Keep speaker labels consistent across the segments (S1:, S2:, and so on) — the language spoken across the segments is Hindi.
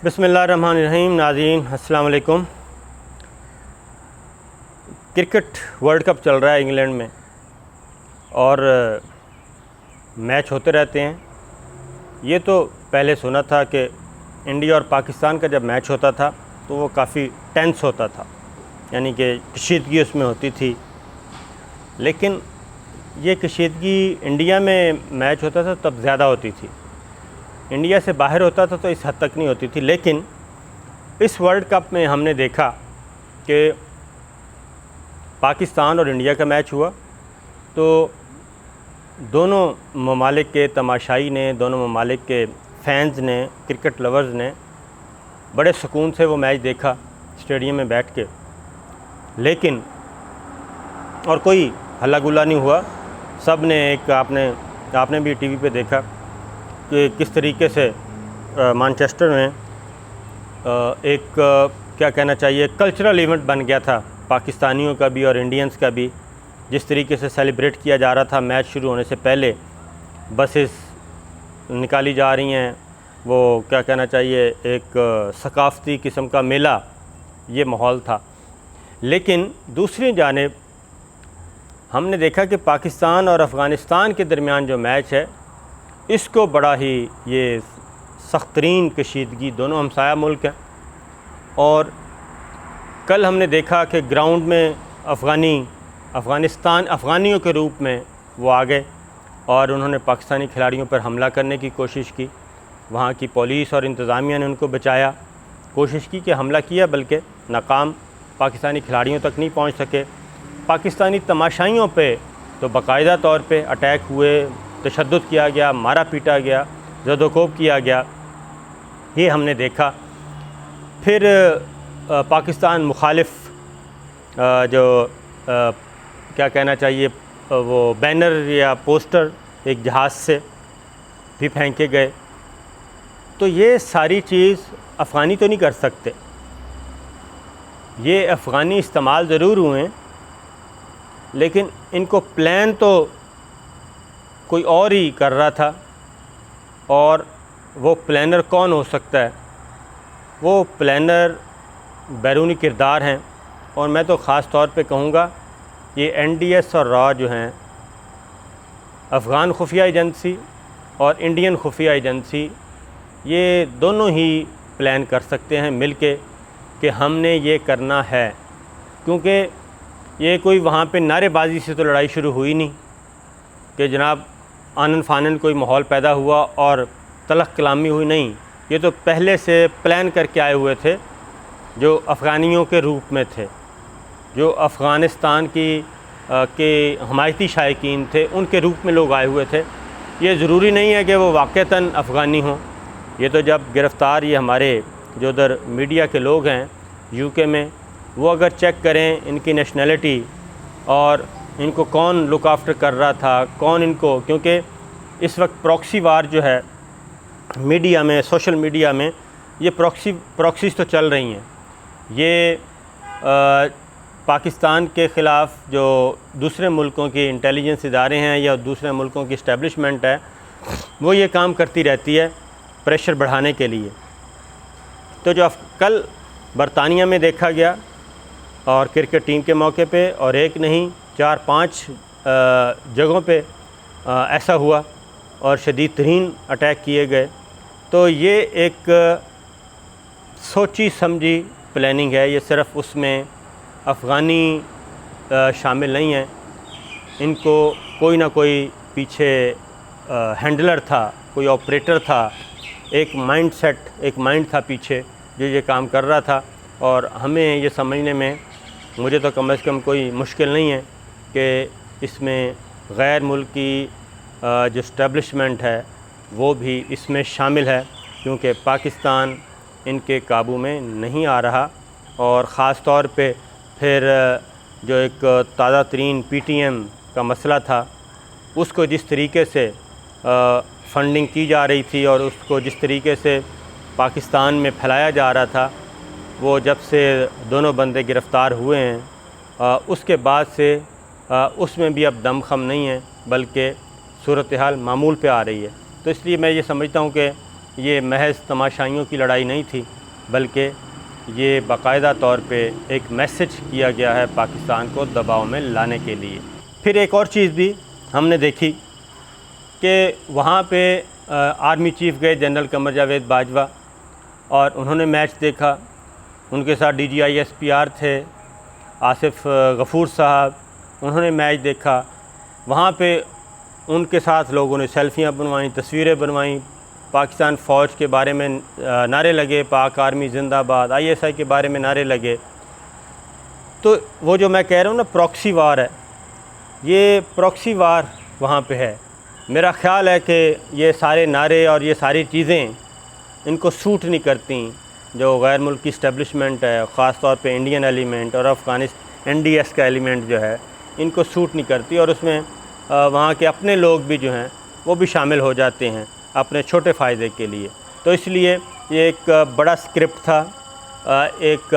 S1: बिस्मिल्लाहिर्रहमानिर्रहीम। नाज़रीन अस्सलाम वालेकुम। क्रिकेट वर्ल्ड कप चल रहा है इंग्लैंड में और मैच होते रहते हैं। ये तो पहले सुना था कि इंडिया और पाकिस्तान का जब मैच होता था तो वो काफ़ी टेंस होता था, यानी कि कशीदगी उसमें होती थी। लेकिन ये कशीदगी इंडिया में मैच होता था तब ज़्यादा होती थी, इंडिया से बाहर होता था तो इस हद तक नहीं होती थी। लेकिन इस वर्ल्ड कप में हमने देखा कि पाकिस्तान और इंडिया का मैच हुआ तो दोनों ममालिक के तमाशाई ने, दोनों ममालिक के फैंस ने, क्रिकेट लवर्स ने बड़े सुकून से वो मैच देखा स्टेडियम में बैठ के। लेकिन और कोई हल्ला गुल्ला नहीं हुआ। सब ने एक आपने भी टीवी पे देखा कि किस तरीके से मैनचेस्टर में एक क्या कहना चाहिए कल्चरल इवेंट बन गया था, पाकिस्तानियों का भी और इंडियंस का भी। जिस तरीके से सेलिब्रेट किया जा रहा था मैच शुरू होने से पहले, बसेस निकाली जा रही हैं, वो क्या कहना चाहिए एक सकाफ़ती किस्म का मेला, ये माहौल था। लेकिन दूसरी जानिब हमने देखा कि पाकिस्तान और अफ़गानिस्तान के दरमियान जो मैच है इसको बड़ा ही ये सख्त तरीन कशीदगी, दोनों हमसाया मुल्क हैं। और कल हमने देखा कि ग्राउंड में अफ़गानियों के रूप में वो आ गए और उन्होंने पाकिस्तानी खिलाड़ियों पर हमला करने की कोशिश की। वहाँ की पुलिस और इंतज़ामिया ने उनको बचाया, कोशिश की कि हमला किया, बल्कि नाकाम, पाकिस्तानी खिलाड़ियों तक नहीं पहुँच सके। पाकिस्तानी तमाशाइयों पे तो बाकायदा तौर पे अटैक हुए, तशद्दुद किया गया, मारा पीटा गया, ज़दोकोब किया गया, ये हमने देखा। फिर पाकिस्तान मुखालिफ जो क्या कहना चाहिए वो बैनर या पोस्टर एक जहाज़ से भी फेंके गए। तो ये सारी चीज़ अफ़गानी तो नहीं कर सकते, ये अफ़गानी इस्तेमाल ज़रूर हुए, लेकिन इनको प्लान तो कोई और ही कर रहा था। और वो प्लानर कौन हो सकता है? वो प्लानर बैरूनी किरदार हैं। और मैं तो ख़ास तौर पे कहूँगा ये NDS और रॉ जो हैं, अफ़गान खुफिया एजेंसी और इंडियन खुफिया एजेंसी, ये दोनों ही प्लान कर सकते हैं मिल के कि हमने ये करना है। क्योंकि ये कोई वहाँ पे नारेबाजी से तो लड़ाई शुरू हुई नहीं कि जनाब आनन फानन कोई माहौल पैदा हुआ और तलख कलामी हुई, नहीं। ये तो पहले से प्लान करके आए हुए थे, जो अफ़गानियों के रूप में थे, जो अफ़गानिस्तान के हमायती शायकीन थे, उनके रूप में लोग आए हुए थे। ये ज़रूरी नहीं है कि वो वाक़तन अफ़गानी हों। ये तो जब गिरफ़्तार ये हमारे जो उधर मीडिया के लोग हैं UK में, वो अगर चेक करें इनकी नेशनैलिटी और इनको कौन लुक आफ्टर कर रहा था, कौन इनको, क्योंकि इस वक्त प्रॉक्सी वार जो है मीडिया में, सोशल मीडिया में, ये प्रॉक्सीज़ तो चल रही हैं। ये पाकिस्तान के ख़िलाफ़ जो दूसरे मुल्कों के इंटेलिजेंस इदारे हैं या दूसरे मुल्कों की इस्टेब्लिशमेंट है, वो ये काम करती रहती है प्रेशर बढ़ाने के लिए। तो जो कल बरतानिया में देखा गया और क्रिकेट टीम के मौके पे, और एक नहीं 4-5 जगहों पे ऐसा हुआ और शदीद तरीन अटैक किए गए। तो ये एक सोची समझी प्लानिंग है। ये सिर्फ़ उसमें अफ़गानी शामिल नहीं हैं, इनको कोई ना कोई पीछे हैंडलर था, कोई ऑपरेटर था, एक माइंड था पीछे जो ये काम कर रहा था। और हमें ये समझने में, मुझे तो कम से कम कोई मुश्किल नहीं है कि इसमें गैर मुल्की जो इस्टेब्लिशमेंट है वो भी इसमें शामिल है, क्योंकि पाकिस्तान इनके काबू में नहीं आ रहा। और ख़ास तौर पे फिर जो एक ताज़ा तरीन PTM का मसला था, उसको जिस तरीके से फ़ंडिंग की जा रही थी और उसको जिस तरीके से पाकिस्तान में फैलाया जा रहा था, वो जब से दोनों बंदे गिरफ़्तार हुए हैं उसके बाद से उसमें भी अब दमख़म नहीं है, बल्कि सूरत हाल मामूल पे आ रही है। तो इसलिए मैं ये समझता हूँ कि ये महज तमाशाइयों की लड़ाई नहीं थी, बल्कि ये बाकायदा तौर पे एक मैसेज किया गया है पाकिस्तान को दबाव में लाने के लिए। फिर एक और चीज़ भी हमने देखी कि वहाँ पे आर्मी चीफ़ गए जनरल कमर जावेद बाजवा, और उन्होंने मैच देखा। उनके साथ DGI SPR थे आसिफ गफ़ूर साहब, उन्होंने मैच देखा। वहाँ पे उनके साथ लोगों ने सेल्फियाँ बनवाईं, तस्वीरें बनवाईं, पाकिस्तान फ़ौज के बारे में नारे लगे, पाक आर्मी ज़िंदाबाद, ISI के बारे में नारे लगे। तो वो जो मैं कह रहा हूँ ना प्रॉक्सी वार है, ये प्रॉक्सी वार वहाँ पे है। मेरा ख़्याल है कि ये सारे नारे और ये सारी चीज़ें इनको सूट नहीं करती जो गैर मुल्की इस्टेब्लिशमेंट है, ख़ास तौर पे इंडियन एलिमेंट और अफ़गानिस्तान NDS का एलिमेंट जो है, इनको सूट नहीं करती। और उसमें वहाँ के अपने लोग भी जो हैं वो भी शामिल हो जाते हैं अपने छोटे फ़ायदे के लिए। तो इसलिए ये एक बड़ा स्क्रिप्ट था। एक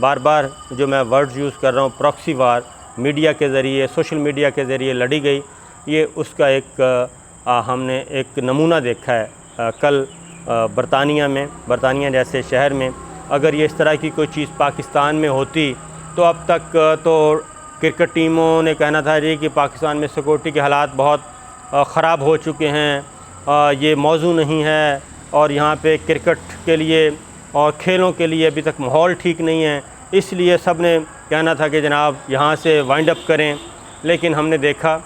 S1: बार बार जो मैं वर्ड यूज़ कर रहा हूँ प्रॉक्सी वार, मीडिया के ज़रिए, सोशल मीडिया के ज़रिए लड़ी गई, ये उसका एक हमने एक नमूना देखा है कल बरतानिया में। बरतानिया जैसे शहर में अगर ये इस तरह की कोई चीज़ पाकिस्तान में होती तो अब तक तो क्रिकेट टीमों ने कहना था जी कि पाकिस्तान में सिक्योरिटी के हालात बहुत ख़राब हो चुके हैं, ये मौजू नहीं है, और यहाँ पे क्रिकेट के लिए और खेलों के लिए अभी तक माहौल ठीक नहीं है, इसलिए सब ने कहना था कि जनाब यहाँ से वाइंड अप करें। लेकिन हमने देखा,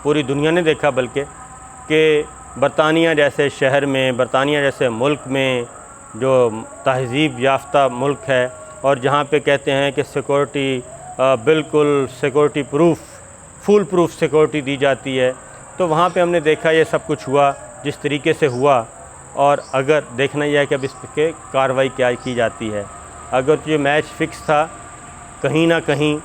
S1: पूरी दुनिया ने देखा बल्कि, कि बरतानिया जैसे शहर में, बरतानिया जैसे मुल्क में जो तहज़ीब याफ्ता मुल्क है और जहाँ पे कहते हैं कि सिक्योरिटी बिल्कुल security proof, full proof security दी जाती है, तो वहाँ पे हमने देखा ये सब कुछ हुआ जिस तरीके से हुआ। और अगर देखना यह है कि अब इस पर कार्रवाई क्या की जाती है। अगर ये मैच फ़िक्स था कहीं ना कहीं,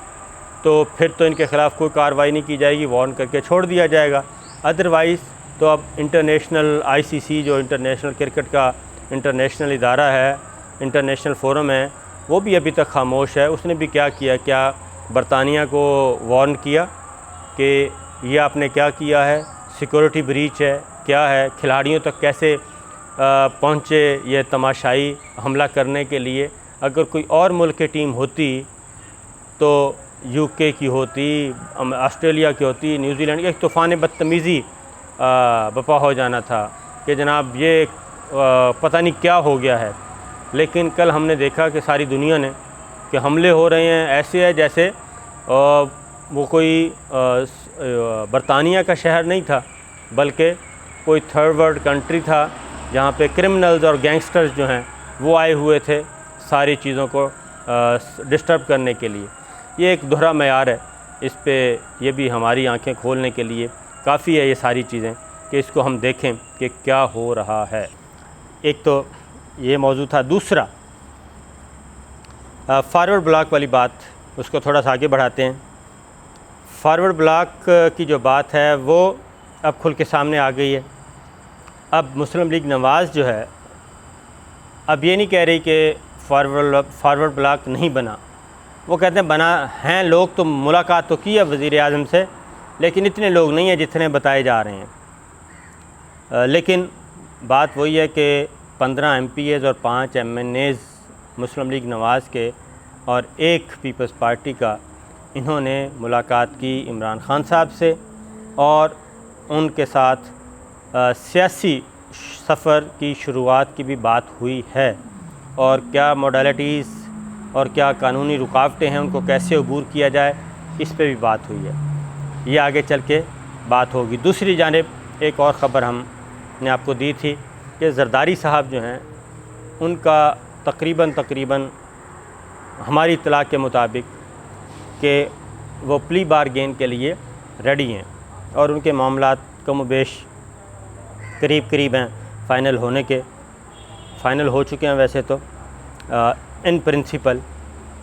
S1: तो फिर तो इनके ख़िलाफ़ कोई कार्रवाई नहीं की जाएगी, वार्न करके छोड़ दिया जाएगा। अदरवाइज़ तो अब इंटरनेशनल ICC जो इंटरनेशनल क्रिकेट का इंटरनेशनल इदारा है, इंटरनेशनल फोरम है, वो भी अभी तक खामोश है। उसने भी क्या किया, क्या बरतानिया को वार्न किया कि ये आपने क्या किया है, सिक्योरिटी ब्रीच है, क्या है, खिलाड़ियों तक कैसे पहुँचे ये तमाशाई हमला करने के लिए। अगर कोई और मुल्क की टीम होती तो UK की होती, ऑस्ट्रेलिया की होती, न्यूजीलैंड की, एक तूफ़ान बदतमीज़ी बपा हो जाना था कि जनाब ये पता नहीं क्या हो गया है। लेकिन कल हमने देखा कि सारी दुनिया ने कि हमले हो रहे हैं, ऐसे है जैसे वो कोई बरतानिया का शहर नहीं था, बल्कि कोई थर्ड वर्ल्ड कंट्री था जहाँ पे क्रिमिनल्स और गैंगस्टर्स जो हैं वो आए हुए थे सारी चीज़ों को डिस्टर्ब करने के लिए। ये एक दोहरा मयार है, इस पे ये भी हमारी आंखें खोलने के लिए काफ़ी है ये सारी चीज़ें कि इसको हम देखें कि क्या हो रहा है। एक तो ये मौजू था। दूसरा फारवर्ड ब्लॉक वाली बात, उसको थोड़ा सा आगे बढ़ाते हैं। फारवर्ड ब्लॉक की जो बात है वो अब खुल के सामने आ गई है। अब मुस्लिम लीग नवाज़ जो है अब ये नहीं कह रही कि फारवर्ड ब्लॉक नहीं बना, वो कहते हैं बना हैं लोग, तो मुलाकात तो की है वज़ीर आज़म से, लेकिन इतने लोग नहीं हैं जितने बताए जा रहे हैं। लेकिन बात वही है कि 15 MPs और 5 MNAs मुस्लिम लीग नवाज़ के और एक पीपल्स पार्टी का, इन्होंने मुलाकात की इमरान ख़ान साहब से और उनके साथ सियासी सफ़र की शुरुआत की भी बात हुई है, और क्या मॉडलिटीज़ और क्या कानूनी रुकावटें हैं उनको कैसे अबूर किया जाए, इस पे भी बात हुई है। ये आगे चल के बात होगी। दूसरी जानिब एक और ख़बर हमने आपको दी थी कि ज़रदारी साहब जो हैं उनका तकरीबन हमारी इत्तला के मुताबिक कि वो प्ली बारगेन के लिए रेडी हैं और उनके मामलात कमोबेश करीब हैं फ़ाइनल होने के। फ़ाइनल हो चुके हैं वैसे तो इन प्रिंसिपल।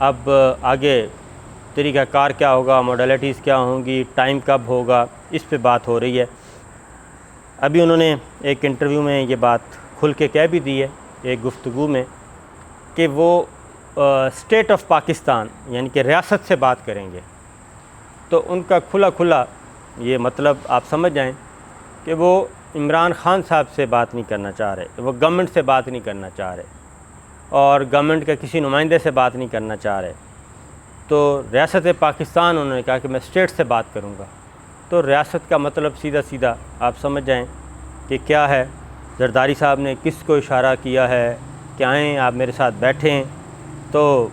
S1: अब आगे तरीक़ाकार क्या होगा, मॉडलिटीज़ क्या होंगी, टाइम कब होगा, इस पे बात हो रही है। अभी उन्होंने एक इंटरव्यू में ये बात खुल के कह भी दी है, एक गुफ्तगू में, कि वो स्टेट ऑफ पाकिस्तान यानी कि रियासत से बात करेंगे। तो उनका खुला ये मतलब आप समझ जाएं कि वो इमरान ख़ान साहब से बात नहीं करना चाह रहे, वो गवर्नमेंट से बात नहीं करना चाह रहे और गवर्नमेंट के किसी नुमाइंदे से बात नहीं करना चाह रहे, तो रियासत पाकिस्तान उन्होंने कहा कि मैं स्टेट से बात करूँगा। तो रियासत का मतलब सीधा सीधा आप समझ जाएं कि क्या है। जरदारी साहब ने किस को इशारा किया है कि आएँ आप मेरे साथ बैठें, तो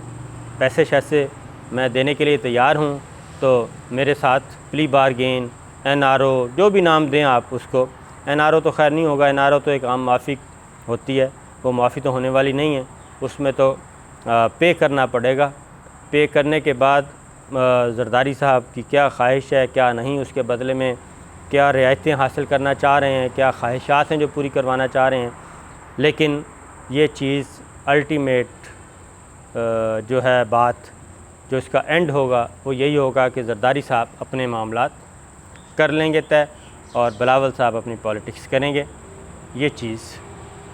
S1: पैसे शैसे मैं देने के लिए तैयार हूँ, तो मेरे साथ प्ली बारगेन, NRO, जो भी नाम दें आप उसको। NRO तो खैर नहीं होगा, NRO तो एक आम माफ़ी होती है, वो माफ़ी तो होने वाली नहीं है, उसमें तो पे करना पड़ेगा। पे करने के बाद जरदारी साहब की क्या ख्वाहिश है क्या नहीं, उसके बदले में क्या रियायतें हासिल करना चाह रहे हैं, क्या ख्वाहिशात हैं जो पूरी करवाना चाह रहे हैं। लेकिन ये चीज़ अल्टीमेट जो है बात, जो इसका एंड होगा वो यही होगा कि जरदारी साहब अपने मामलात कर लेंगे तय और बिलावल साहब अपनी पॉलिटिक्स करेंगे। ये चीज़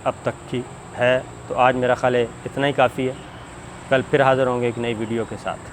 S1: अब तक की है। तो आज मेरा ख़्याल है इतना ही काफ़ी है। कल फिर हाज़िर होंगे एक नई वीडियो के साथ।